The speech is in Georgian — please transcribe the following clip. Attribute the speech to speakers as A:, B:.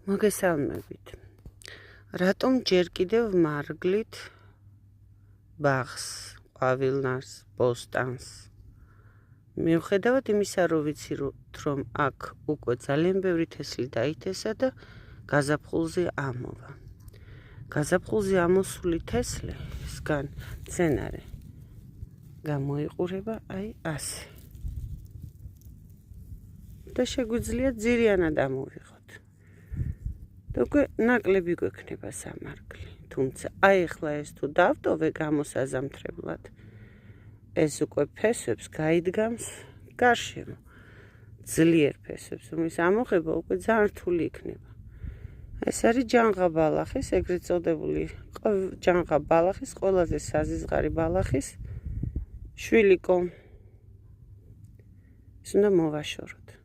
A: მოგესალმებით. რატომ ჯერ კიდევ მარგლით ბაღს, ყვავილნარს, ბოსტანს? მიუხედავად იმისა, რომ ვიცი, რომ აქ უკვე ძალიან ბევრი თესლი დაითესა და გაზაფხულზე ამოვა. გაზაფხულზე ამოსული თესლისგან მცენარე გამოიყურება აი ასე. და შეგვიძლია ძირიანად ამოვიღოთ. უკვე ნაკლები გვექნება სამარგლი, თუმცა აი ახლა ეს თუ დავტოვე გამოსაზამთრებლად, ეს უკვე ფესვებს გაიდგამს გარშემო, ძლიერ ფესვებს, რომლის ამოღება უკვე ძალიან რთული იქნება. ეს არის ჯანღა ბალახის, ეგრეთ წოდებული ჯანღა ბალახის, ყველაზე საზიზღარი ბალახის შვილიკო. ეს უნდა მოვაშოროთ.